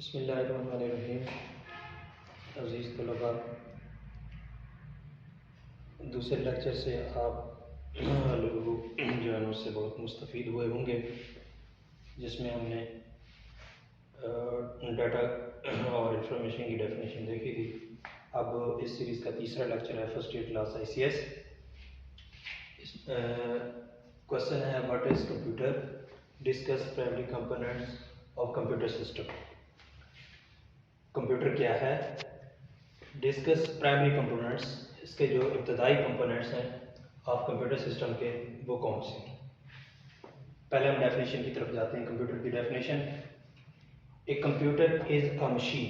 बिस्मिल्लाहिर्रहमानिर्रहीम। अज़ीज़ तलबा, दूसरे लेक्चर से आप लोग जो है उससे बहुत मुस्तफ़ीद हुए होंगे, जिसमें हमने डाटा और इंफॉर्मेशन की डेफिनेशन देखी थी। अब इस सीरीज़ का तीसरा लेक्चर है first year class ICS। Question है what is computer, discuss primary components of computer system. Computer क्या है, डिस्कस प्राइमरी कंपोनेंट्स, इसके जो इब्तदाई कंपोनेंट्स हैं ऑफ कंप्यूटर सिस्टम के वो कौन से। पहले हम डेफिनेशन की तरफ जाते हैं। कंप्यूटर की definition, a computer is a machine,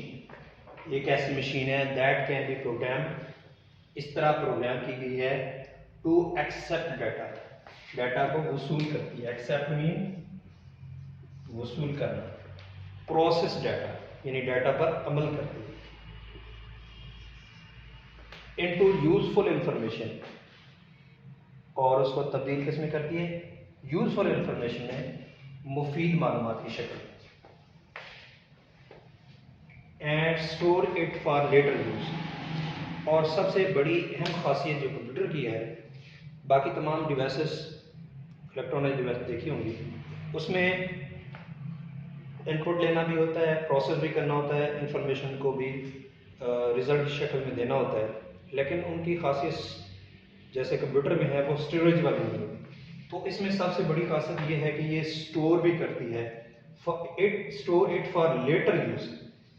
एक ऐसी मशीन है दैट कैन बी प्रोग्राम, इस तरह प्रोग्राम की गई है टू एक्सेप्ट डाटा, डाटा को वसूल करती है। एक्सेप्ट मीन वसूल करना, प्रोसेस डाटा यानी डाटा पर अमल करती है। इनटू यूजफुल इंफॉर्मेशन, और उसको तब्दील किस में करती है, यूजफुल इंफॉर्मेशन में मुफीद मालूमात की शक्ल, and store it for later use. और सबसे बड़ी अहम खासियत जो कंप्यूटर की है, बाकी तमाम डिवाइसेस इलेक्ट्रॉनिक डिवाइस देखी होंगी, उसमें इनपुट लेना भी होता है, प्रोसेस भी करना होता है, इंफॉर्मेशन को भी रिजल्ट की शक्ल में देना होता है। लेकिन उनकी खासियत जैसे कंप्यूटर में है वो स्टोरेज वाली नहीं होती। तो इसमें सबसे बड़ी खासियत ये है कि ये स्टोर भी करती है, store it for later use.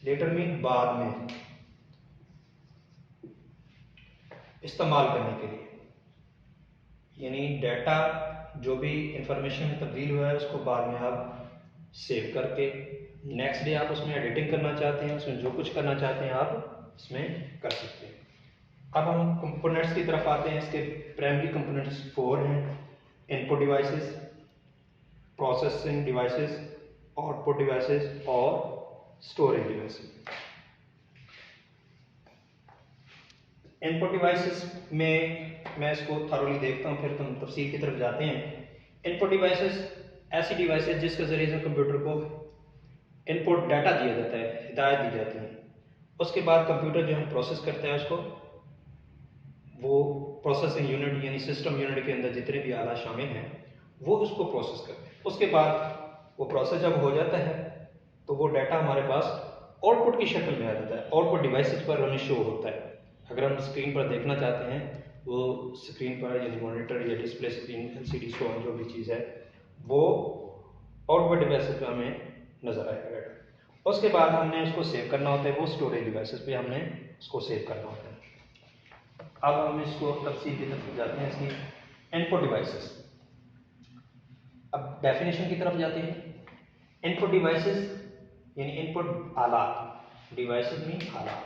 Later mean बाद में इस्तेमाल करने के लिए, यानी डाटा जो भी इंफॉर्मेशन में तब्दील हुआ है उसको बाद में आप सेव करके नेक्स्ट डे आप उसमें एडिटिंग करना चाहते हैं, उसमें जो कुछ करना चाहते हैं आप इसमें कर सकते हैं। अब हम कंपोनेंट्स की तरफ आते हैं। इसके प्राइमरी कंपोनेंट्स 4 हैं: input devices, processing devices, output devices और स्टोरेज डिवाइसेस। इनपुट डिवाइसेस में मैं इसको थॉरोली देखता हूँ, फिर हम तफसील की तरफ जाते हैं। इनपुट डिवाइसेस ऐसी डिवाइसेस जिसके जरिए से कंप्यूटर को इनपुट डाटा दिया जाता है, हिदायत दी जाती है। उसके बाद कंप्यूटर जो हम प्रोसेस करते हैं उसको, वो प्रोसेसिंग यूनिट यानी सिस्टम यूनिट के अंदर जितने भी आला शामिल हैं वो उसको प्रोसेस करते हैं। उसके बाद वो प्रोसेस जब हो जाता है तो वो डाटा हमारे पास आउटपुट की शक्ल में आ जाता है, आउटपुट डिवाइसेस पर हमें शो होता है। अगर हम स्क्रीन पर देखना चाहते हैं, वो स्क्रीन पर यानी मॉनिटर या डिस्प्ले स्क्रीन, LCD शो जो भी चीज़ है वो आउटपुट डिवाइसेस पे हमें नजर आएगा डाटा। उसके बाद हमने उसको सेव करना होता है, वो स्टोरेज डिवाइसेस पे हमने उसको सेव करना होता है। अब हम इसको तफसील की तरफ जाते हैं इसकी इनपुट डिवाइसेस। अब डेफिनेशन की तरफ जाते हैं। इनपुट डिवाइसेस यानी इनपुट आलात, डिवाइसेस मीन आलात,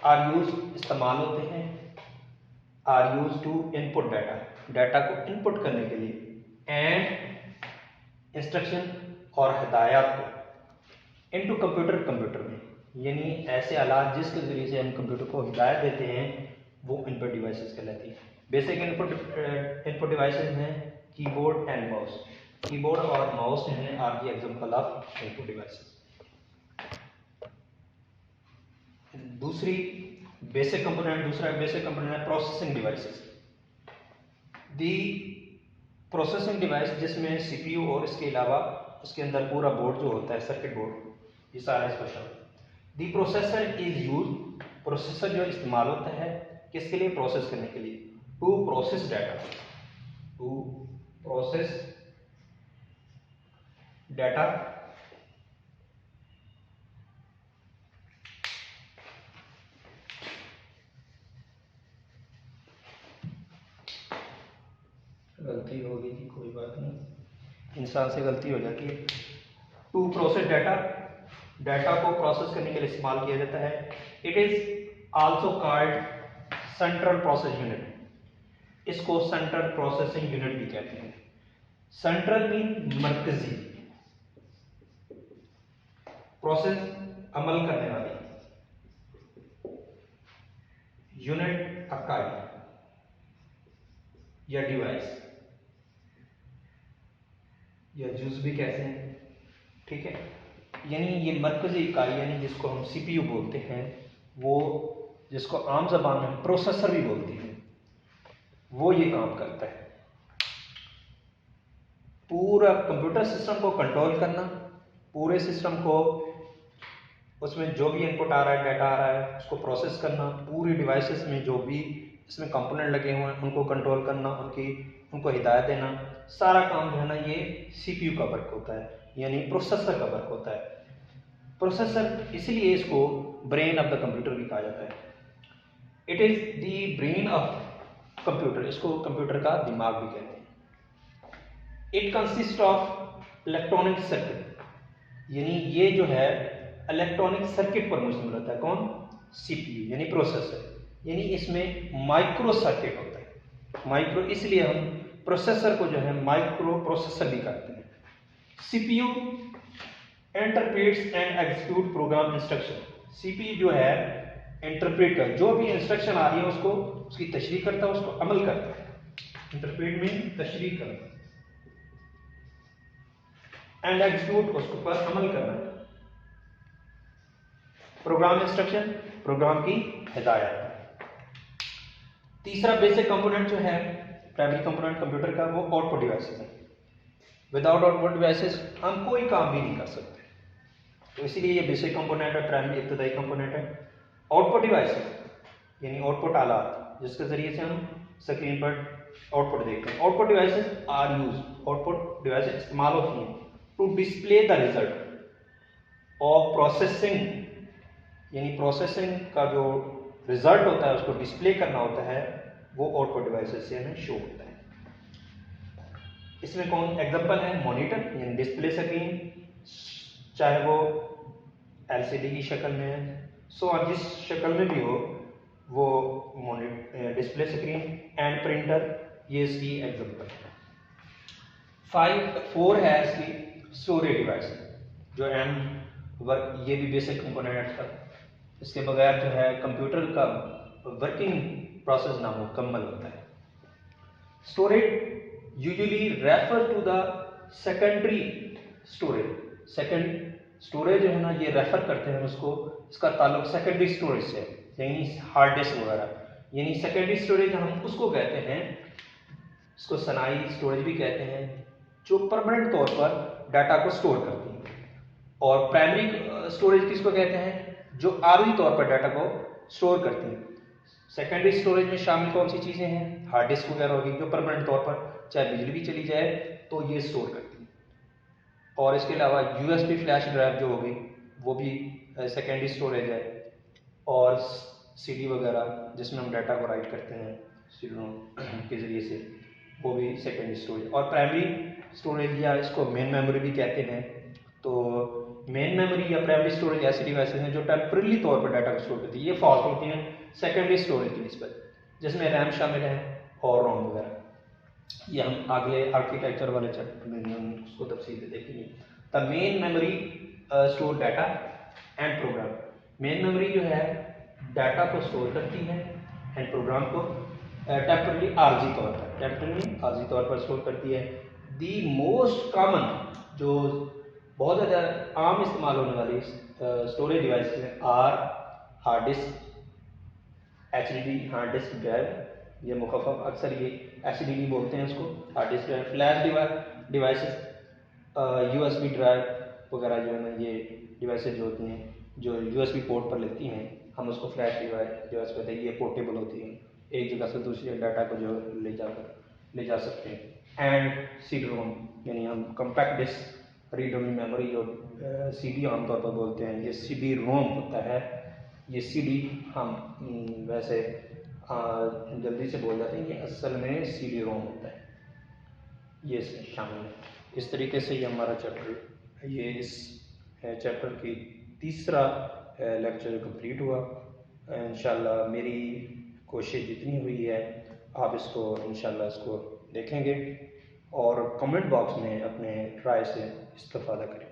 आर यूज इस्तेमाल होते हैं, are used to input data, data को इनपुट करने के लिए, एंड इंस्ट्रक्शन और हिदायत को इनटू कंप्यूटर, कंप्यूटर में यानी ऐसे आलात जिसके जरिए से हम कंप्यूटर को हिदायत देते हैं वो इनपुट डिवाइसेस कहलाती है। बेसिक इनपुट डिवाइसेस हैं कीबोर्ड एंड माउस। कीबोर्ड और माउस जो हैं are the example of input devices. दूसरा बेसिक कंपोनेंट है processing devices. The processing device जिसमें CPU और इसके अलावा उसके अंदर पूरा बोर्ड जो होता है, सर्किट बोर्ड, ये सारा इसको शामिल। दी प्रोसेसर इज यूज, प्रोसेसर जो इस्तेमाल होता है किसके लिए, प्रोसेस करने के लिए, to process data, to process data गलती हो गई थी, कोई बात नहीं, इंसान से गलती हो जाती है। टू प्रोसेस डाटा, डाटा को प्रोसेस करने के लिए इस्तेमाल किया जाता है। It is also called central process unit, इसको सेंट्रल प्रोसेसिंग यूनिट भी कहते हैं। सेंट्रल मीन मरकजी, प्रोसेस अमल करने वाली, यूनिट इकाई या डिवाइस या जुज भी कहते हैं। ठीक है, यानी ये मरकज़ी इकाई यानी जिसको हम सीपीयू बोलते हैं, वो जिसको आम ज़बान में प्रोसेसर भी बोलते हैं, वो ये काम करता है। पूरा कंप्यूटर सिस्टम को कंट्रोल करना, पूरे सिस्टम को, उसमें जो भी इनपुट आ रहा है, डाटा आ रहा है, उसको प्रोसेस करना, पूरी डिवाइसेस में जो भी इसमें कंपोनेंट लगे हुए हैं उनको कंट्रोल करना, उनको हिदायत देना, सारा काम जो है ना ये सीपीयू का वर्क होता है, यानी प्रोसेसर का वर्क होता है। प्रोसेसर इसलिए इसको ब्रेन ऑफ द कंप्यूटर भी कहा जाता है। It is the brain of computer, इसको कंप्यूटर का दिमाग भी कहते हैं। It consist of electronic circuit, यानी ये जो है इलेक्ट्रॉनिक सर्किट पर मुश्तमिल रहता है। कौन? सीपीयू यानी प्रोसेसर, यानी इसमें माइक्रो सर्किट होता है। माइक्रो इसलिए हम प्रोसेसर को जो है माइक्रो प्रोसेसर भी कहते हैं। CPU interprets and execute programme instruction, CPU जो है इंटरप्रेट कर, जो भी इंस्ट्रक्शन आ रही है उसको, उसकी तशरीह करता है, उसको अमल करता है। इंटरप्रेट में तशरीह करना, एंड एग्जीक्यूट उसके ऊपर अमल करना। प्रोग्राम इंस्ट्रक्शन, प्रोग्राम की हिदायत। तीसरा बेसिक कंपोनेंट जो है, प्राइमरी कंपोनेंट कंप्यूटर का, वो आउटपुट डिवाइसेस है। विदाउट आउटपुट डिवाइसेस हम कोई काम भी नहीं कर सकते, तो इसीलिए ये बेसिक कंपोनेंट है, प्राइमरी इब्तदाई कंपोनेंट है। आउटपुट डिवाइसेस यानी आउटपुट आलात, जिसके जरिए से हम स्क्रीन पर आउटपुट देखते हैं। Output devices are used, output devices इस्तेमाल होती हैं to display the result of processing, यानी प्रोसेसिंग का जो रिजल्ट होता है उसको डिस्प्ले करना होता है, वो आउटपुट डिवाइसेस से हमें शो होता है। इसमें कौन एग्जांपल है? मॉनिटर यानी डिस्प्ले स्क्रीन, चाहे वो एलसीडी की शक्ल में है, सो और जिस शक्ल में भी हो वो डिस्प्ले स्क्रीन, एंड प्रिंटर, ये इसकी एग्जांपल है। 4 है इसकी स्टोरेज डिवाइस, जो एम वर्क, ये भी बेसिक कंपोनेंट था। इसके बगैर जो है कंप्यूटर का वर्किंग प्रोसेस ना मुकम्मल होता है। Storage usually refer to the secondary storage, second storage जो है ना ये रेफर करते हैं उसको, इसका ताल्लुक सेकेंडरी स्टोरेज से, यानी हार्ड डिस्क वगैरह, यानी सेकेंडरी स्टोरेज हम उसको कहते हैं, इसको सनाई स्टोरेज भी कहते हैं, जो परमानेंट तौर पर डाटा को स्टोर करती है। और प्राइमरी स्टोरेज किसको कहते हैं? जो आर्जी तौर पर डाटा को स्टोर करती है। सेकेंडरी स्टोरेज में शामिल कौन सी चीज़ें हैं? हार्ड डिस्क वगैरह होगी, जो परमानेंट तौर पर चाहे बिजली भी चली जाए तो ये स्टोर करती है। और इसके अलावा यूएसबी फ्लैश ड्राइव जो होगी वो भी सेकेंडरी स्टोरेज है। और सीडी वगैरह जिसमें हम डाटा को राइट करते हैं सीडी रोम के ज़रिए से, वो भी सेकेंडरी स्टोरेज। और प्राइमरी स्टोरेज या इसको मेन मेमोरी भी कहते हैं। तो मेन मेमोरी या प्राइमरी स्टोरेज ऐसी डिवाइसेस हैं जो टेम्परेरी तौर पर डाटा को स्टोर करती है, ये फास्ट होती हैं सेकेंडरी स्टोरेज की निस्बत, जिसमें रैम शामिल है और रोम वगैरह। ये हम अगले आर्किटेक्चर वाले चैप्टर में हम उसको तफसील से देखेंगे। The main memory store data and program, main memory जो है डाटा को स्टोर करती है एंड प्रोग्राम को टेम्परेरी आर्जी तौर पर स्टोर करती है। दी मोस्ट कॉमन, जो बहुत ज़्यादा आम इस्तेमाल होने वाली स्टोरेज डिवाइस में are hard disk, HDD hard disk drive, ये मुखफ़फ़ अक्सर ये एचडीडी बोलते हैं उसको, hard disk drive, flash devices, USB drive वगैरह जो है ना, ये डिवाइसेस जो होती हैं जो यूएसबी पोर्ट पर लगती हैं, हम उसको फ्लैश डिवाइस कहते हैं। ये पोर्टेबल होती हैं, एक जगह से दूसरी डाटा को जो ले जा सकते हैं। एंड सीडी रोम, यानी हम compact disc read only memory, जो सीडी आमतौर पर बोलते हैं, ये सीडी रोम होता है। ये सीडी हम वैसे जल्दी से बोल जाते हैं, ये असल में सीडी रोम होता है, ये इसमें शामिल है। इस तरीके से ये हमारा चैप्टर, ये इस चैप्टर की तीसरा लेक्चर कंप्लीट हुआ। इंशाल्लाह मेरी कोशिश जितनी हुई है आप इसको इंशाल्लाह इसको देखेंगे और कमेंट बॉक्स में अपने राय से इस्तेफादा करें।